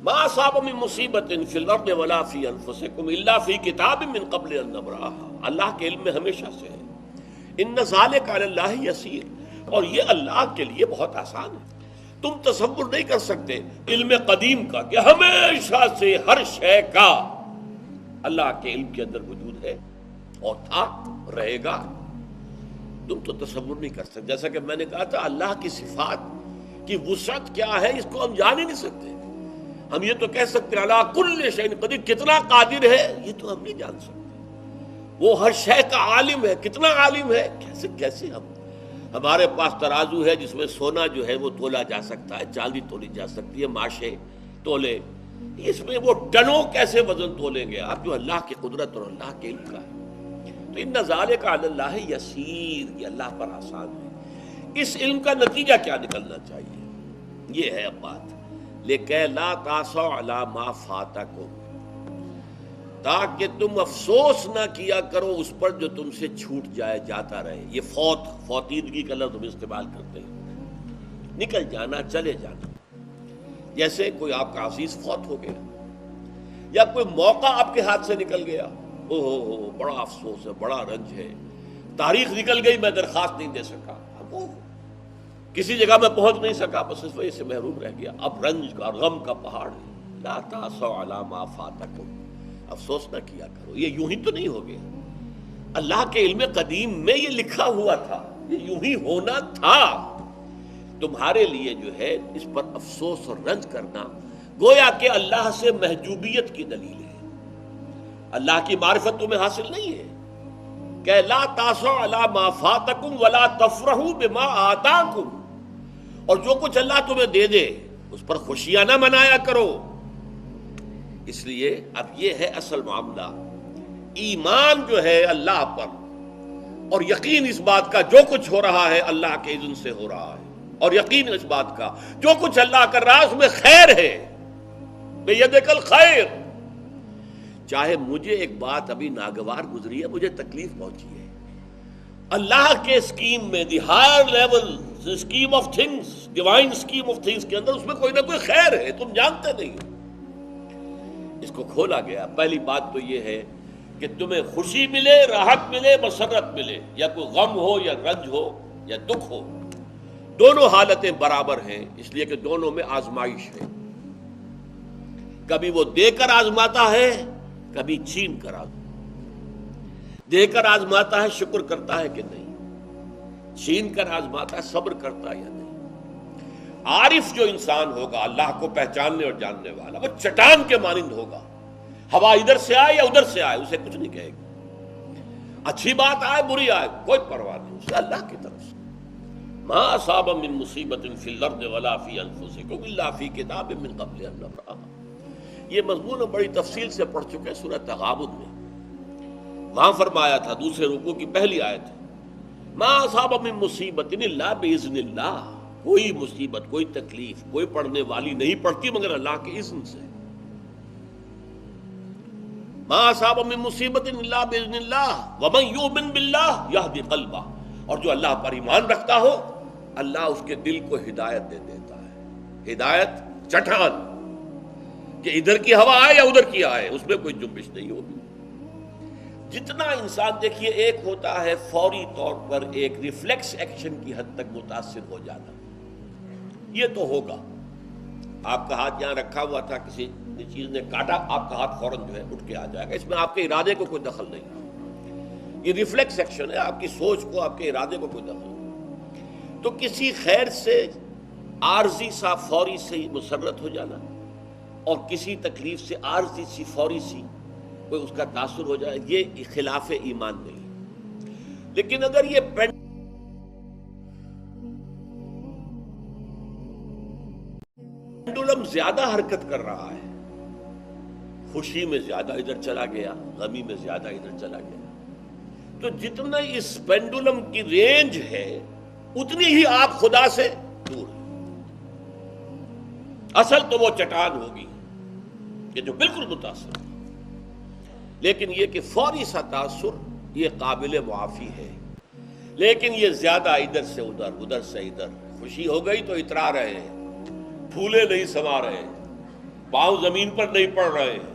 ما اصاب من مصیبت فی الارض ولا فی انفسکم الا فی کتاب من قبل ان نبرأها، اللہ کے علم میں ہمیشہ سے ہے۔ ان ذلک علی اللہ یسیر، اور یہ اللہ کے لیے بہت آسان ہے۔ تم تصور نہیں کر سکتے علم قدیم کا کہ ہمیشہ سے ہر شے کا اللہ کے علم کے اندر وجود ہے اور تھا، رہے گا۔ تم تو تصور نہیں کر سکتے۔ جیسا کہ میں نے کہا تھا، اللہ کی صفات کی وسعت کیا ہے اس کو ہم جان ہی نہیں سکتے۔ ہم یہ تو کہہ سکتے ہیں اللہ کل شیء قدیر، کتنا قادر ہے یہ تو ہم نہیں جان سکتے۔ وہ ہر شے کا عالم ہے، کتنا عالم ہے، کیسے ہمارے پاس ترازو ہے جس میں سونا جو ہے وہ تولا جا سکتا ہے، چاندی تولی جا سکتی ہے، ماشے تولے، اس میں وہ ٹنوں کیسے وزن تولیں گے آپ، جو اللہ کی قدرت اور اللہ کے علم کا ہے۔ تو ان ذالک علی اللہ یسیر، یہ اللہ پر آسان ہے۔ اس علم کا نتیجہ کیا نکلنا چاہیے، یہ ہے اب بات، لِكَيْ لَا تَأْسَوْا عَلَىٰ مَا فَاتَكُمْ، تاکہ تم افسوس نہ کیا کرو اس پر جو تم سے چھوٹ جائے، جاتا رہے۔ یہ فوتیدگی کا لفظ ہم استعمال کرتے ہیں، نکل جانا، چلے جانا۔ جیسے کوئی آپ کا عزیز فوت ہو گیا، یا کوئی موقع آپ کے ہاتھ سے نکل گیا، اوہ بڑا افسوس ہے، بڑا رنج ہے، تاریخ نکل گئی، میں درخواست نہیں دے سکا، کسی جگہ میں پہنچ نہیں سکا، بس اس وجہ سے محروم رہ گیا۔ اب رنج کا، غم کا پہاڑ ہے۔ لا تأسوا علی ما فاتکم، افسوس نہ کیا کرو، یہ یوں ہی تو نہیں ہو گیا۔ اللہ کے علم قدیم میں یہ لکھا ہوا تھا، یہ یوں ہی ہونا تھا۔ تمہارے لیے جو ہے اس پر افسوس اور رنج کرنا گویا کہ اللہ سے محجوبیت کی دلیل ہے۔ اللہ کی معرفت تمہیں حاصل نہیں ہے کہ لا تأسوا علی ما فاتکم ولا تفرحوا بما آتاکم، اور جو کچھ اللہ تمہیں دے دے اس پر خوشیاں نہ منایا کرو۔ اس لیے اب یہ ہے اصل معاملہ، ایمان جو ہے اللہ پر، اور یقین اس بات کا جو کچھ ہو رہا ہے اللہ کے اذن سے ہو رہا ہے، اور یقین اس بات کا جو کچھ اللہ کر رہا ہے اس میں خیر ہے، بیدک الخیر۔ چاہے مجھے ایک بات ابھی ناگوار گزری ہے، مجھے تکلیف پہنچی ہے، اللہ کے اسکیم میں، the higher level scheme of things, divine scheme of things کے اندر اس میں کوئی نہ کوئی خیر ہے، تم جانتے نہیں ہو۔ اس کو کھولا گیا۔ پہلی بات تو یہ ہے کہ تمہیں خوشی ملے، راحت ملے، مسرت ملے، یا کوئی غم ہو یا رنج ہو یا دکھ ہو، دونوں حالتیں برابر ہیں، اس لیے کہ دونوں میں آزمائش ہے۔ کبھی وہ دے کر آزماتا ہے، کبھی چھین کر آزماتا ہے۔ دے کر آزماتا ہے، شکر کرتا ہے کہ نہیں، چھین کر آزماتا ہے، صبر کرتا ہے یا نہیں۔ عارف جو انسان ہوگا، اللہ کو پہچاننے اور جاننے والا، وہ چٹان کے مانند ہوگا، ہوا ادھر سے آئے یا ادھر سے آئے اسے کچھ نہیں کہے گا، اچھی بات آئے بری آئے کوئی پرواہ نہیں، اسے اللہ کی طرف سے۔ ما اصاب من مصیبت فی الارض ولا فی انفسکم الا فی کتاب من قبل ان نبرأها۔ یہ مضمون ہم بڑی تفصیل سے پڑھ چکے ہیں سورۃ تغابن میں۔ وہاں فرمایا تھا دوسرے رکوع کی پہلی آیت ہے، ما اصاب من مصیبت الا باذن اللہ، کوئی مصیبت، کوئی تکلیف، کوئی پڑھنے والی نہیں پڑتی مگر اللہ کے اذن سے۔ ما اصاب من مصیبت الا باذن اللہ ومن یؤمن باللہ یہدی قلبہ، اور جو اللہ پر ایمان رکھتا ہو اللہ اس کے دل کو ہدایت دے دیتا ہے۔ ہدایت چٹان، کہ ادھر کی ہوا آئے یا ادھر کی آئے اس میں کوئی جنبش نہیں ہوگی۔ جتنا انسان دیکھیے، ایک ہوتا ہے فوری طور پر ایک ریفلیکس ایکشن کی حد تک متاثر ہو جانا، یہ تو ہوگا۔ آپ کا ہاتھ یہاں رکھا ہوا تھا، کسی چیز نے کاٹا، آپ کا ہاتھ فوراً جو ہے اٹھ کے آ جائے گا، اس میں آپ کے ارادے کو کوئی دخل نہیں، یہ ریفلیکس ایکشن ہے، آپ کی سوچ کو، آپ کے ارادے کو کوئی دخل نہیں۔ تو کسی خیر سے عارضی سا فوری سے مسرت ہو جانا، اور کسی تکلیف سے عارضی سی فوری سی کوئی اس کا تاثر ہو جائے، یہ خلاف ایمان نہیں۔ لیکن اگر یہ پینڈولم زیادہ حرکت کر رہا ہے، خوشی میں زیادہ ادھر چلا گیا، غمی میں زیادہ ادھر چلا گیا، تو جتنا اس پینڈولم کی رینج ہے اتنی ہی آپ خدا سے دور ہیں۔ اصل تو وہ چٹان ہوگی کہ جو بالکل متاثر ہے، لیکن یہ کہ فوری سا تاثر یہ قابل معافی ہے، لیکن یہ زیادہ ادھر سے ادھر، ادھر سے ادھر، خوشی ہو گئی تو اترا رہے ہیں، پھولے نہیں سما رہے، پاؤں زمین پر نہیں پڑ رہے ہیں،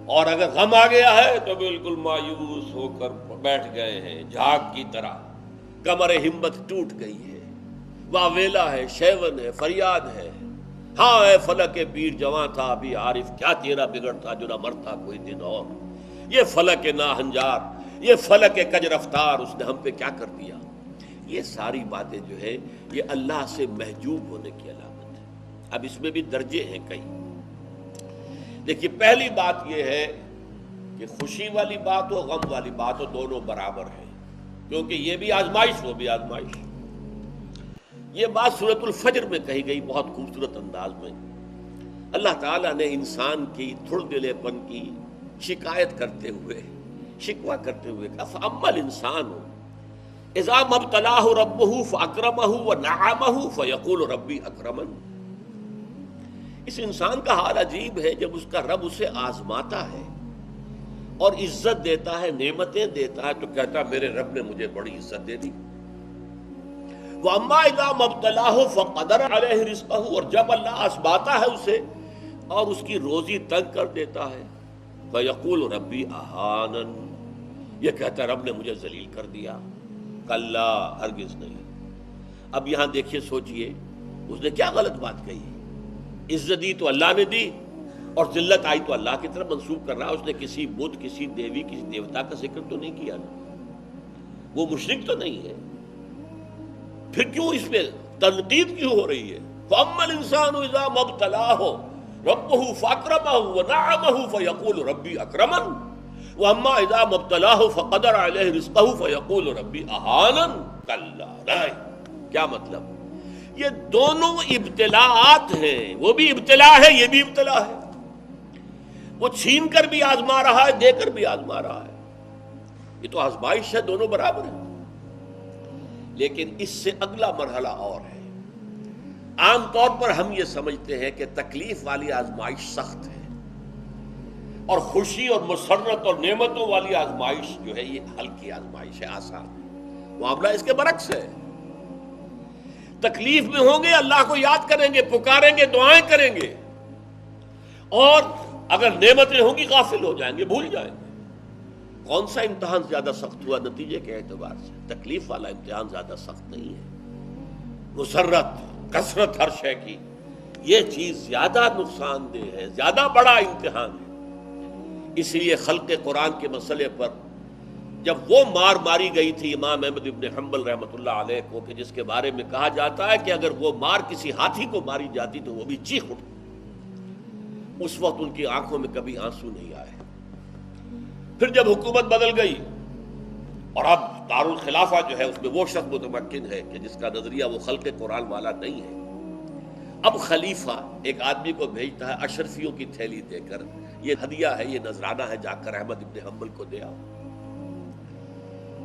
اور اگر غم آ گیا ہے تو بالکل مایوس ہو کر بیٹھ گئے ہیں جھاگ کی طرح، کمر ہمت ٹوٹ گئی ہے، واویلا ہے، شیون ہے، فریاد ہے، ہاں اے فلک پیر جواں تھا ابھی عارف، کیا تیرا بگڑتا جو نہ مرتا کوئی دن اور، یہ فلک ناہنجار، یہ فلک کج رفتار، اس نے ہم پہ کیا کر دیا۔ یہ ساری باتیں جو ہے یہ اللہ سے محجوب ہونے کی علامت ہے۔ اب اس میں بھی درجے ہیں کئی۔ دیکھیے پہلی بات یہ ہے کہ خوشی والی بات ہو غم والی بات ہو دونوں برابر ہیں، کیونکہ یہ بھی آزمائش وہ بھی آزمائش۔ یہ بات سورۃ الفجر میں کہی گئی بہت خوبصورت انداز میں۔ اللہ تعالیٰ نے انسان کی تھڑ دلے پن کی شکایت کرتے ہوئے، شکوہ کرتے ہوئے کہا فَأَمَّا الْإِنسَانُ اِذَا مَا ابْتَلَاهُ رَبُّهُ فَأَكْرَمَهُ وَنَعَمَهُ فَيَقُولُ رَبِّي أَكْرَمَنِ۔ اس انسان کا حال عجیب ہے جب اس کا رب اسے آزماتا ہے اور عزت دیتا ہے، نعمتیں دیتا ہے، تو کہتا ہے میرے رب نے مجھے بڑی عزت دے دی۔ وَأَمَّا إِذَا مَا ابْتَلَاهُ فَقَدَرَ عَلَيْهِ رِزْقَهُ، اور جب اللہ آزماتا ہے اسے اور اس کی روزی تنگ کر دیتا ہے، فَيَقُولُ رَبِّي أَهَانَنِ، یہ کہتا ہے رب نے مجھے ذلیل کر دیا۔ کلا، ہرگز نہیں۔ اب یہاں دیکھیے سوچئے اس نے کیا غلط بات کہی؟ عزت دی تو اللہ نے دی اور ذلت آئی تو اللہ کی طرف منسوب کر رہا۔ اس نے کسی بدھ، کسی دیوی، کسی دیوتا کا ذکر تو نہیں کیا نا، وہ مشرک تو نہیں ہے، پھر کیوں اس میں تنقید کیوں ہو رہی ہے؟ فَأَمَّا الْإِنسَانُ إِذَا مَا ابْتَلَاهُ رَبُّهُ فَأَكْرَمَهُ وَنَعَمَهُ فَيَقُولُ رَبِّي أَكْرَمَنِ وَأَمَّا إِذَا مَا ابْتَلَاهُ فَقَدَرَ عَلَيْهِ رِزْقَهُ فَيَقُولُ رَبِّي أَهَانَنِ کلا نہیں۔ کیا مطلب؟ یہ دونوں ابتلاءات ہیں، وہ بھی ابتلا ہے یہ بھی ابتلا ہے، وہ چھین کر بھی آزما رہا ہے، دے کر بھی آزما رہا ہے، یہ تو آزمائش ہے، دونوں برابر ہیں۔ لیکن اس سے اگلا مرحلہ اور ہے۔ عام طور پر ہم یہ سمجھتے ہیں کہ تکلیف والی آزمائش سخت ہے اور خوشی اور مسرت اور نعمتوں والی آزمائش جو ہے یہ ہلکی آزمائش ہے، آسان ہے۔ معاملہ اس کے برعکس ہے۔ تکلیف میں ہوں گے اللہ کو یاد کریں گے، پکاریں گے، دعائیں کریں گے، اور اگر نعمتیں ہوں گی غافل ہو جائیں گے، بھول جائیں گے۔ کون سا امتحان زیادہ سخت ہوا نتیجے کے اعتبار سے؟ تکلیف والا امتحان زیادہ سخت نہیں ہے۔ مسرت، کثرت ہر شے کی، یہ چیز زیادہ نقصان دہ ہے، زیادہ بڑا امتحان ہے۔ اس لیے خلق قرآن کے مسئلے پر جب وہ مار ماری گئی تھی امام احمد ابن حنبل رحمۃ اللہ علیہ کو، کہ جس کے بارے میں کہا جاتا ہے کہ اگر وہ مار کسی ہاتھی کو ماری جاتی تو وہ بھی چیخ اٹھتی، اس وقت ان کی آنکھوں میں کبھی آنسو نہیں آئے۔ پھر جب حکومت بدل گئی اور اب دارالخلافہ جو ہے اس میں وہ شخص متمکن ہے کہ جس کا نظریہ وہ خلق قرآن والا نہیں ہے، اب خلیفہ ایک آدمی کو بھیجتا ہے اشرفیوں کی تھیلی دے کر، یہ ہدیہ ہے، یہ نذرانہ ہے، جا کر احمد ابن حنبل کو دے آؤ۔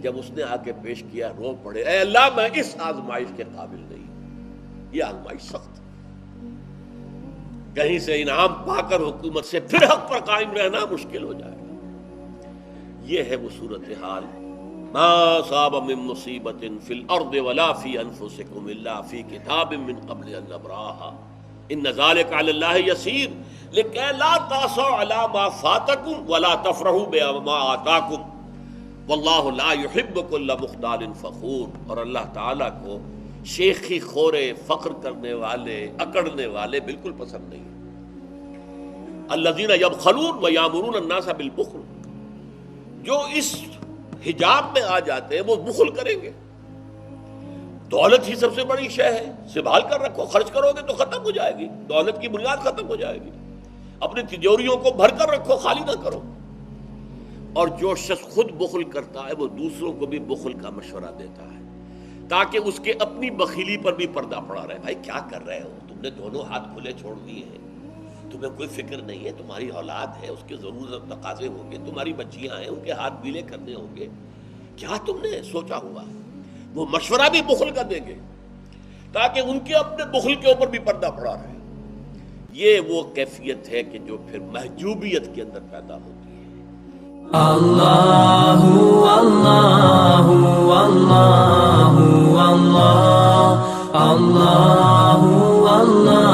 جب اس نے آ کے پیش کیا رو پڑے، اے اللہ میں اس آزمائش کے قابل نہیں، یہ آزمائش سخت ہے، کہیں سے انعام پا کر حکومت سے پھر حق پر قائم رہنا مشکل ہو جائے گا۔ یہ ہے وہ صورتحال۔ ما اصاب من مصیبت فی الارض ولا فی انفسکم الا فی کتاب من قبل ان نبرأها ان ذلک علی اللہ یسیر لکی لا تأسوا علی ما فاتکم ولا تفرحوا بما آتاکم واللہ لا یحب کل مختال فخور۔ اور اللہ تعالیٰ کو شیخی خورے، فخر کرنے والے، اکڑنے والے بالکل پسند نہیں۔ الذین یبخلون ویامرون الناس بالبخل، جو اس حجاب میں آ جاتے ہیں وہ بخل کریں گے۔ دولت ہی سب سے بڑی شے ہے، سنبھال کر رکھو، خرچ کرو گے تو ختم ہو جائے گی، دولت کی بنیاد ختم ہو جائے گی۔ اپنی تجوریوں کو بھر کر رکھو، خالی نہ کرو۔ اور جو شخص خود بخل کرتا ہے وہ دوسروں کو بھی بخل کا مشورہ دیتا ہے تاکہ اس کے اپنی بخیلی پر بھی پردہ پڑا رہے۔ بھائی کیا کر رہے ہو تم نے؟ دونوں ہاتھ کھلے چھوڑ دیے ہیں، تمہیں کوئی فکر نہیں ہے، تمہاری اولاد ہے، اس کے ضرورت تقاضے ہوں گے، تمہاری بچیاں ہیں، ان کے ہاتھ گیلے کرنے ہوں گے، کیا تم نے سوچا ہوا؟ وہ مشورہ بھی بخل کا دیں گے تاکہ ان کے اپنے بخل کے اوپر بھی پردہ پڑا رہے۔ یہ وہ کیفیت ہے کہ جو پھر محجوبیت کے اندر پیدا ہوتی ہے۔ اللہ اللہ اللہ اللہ اللہ اللہ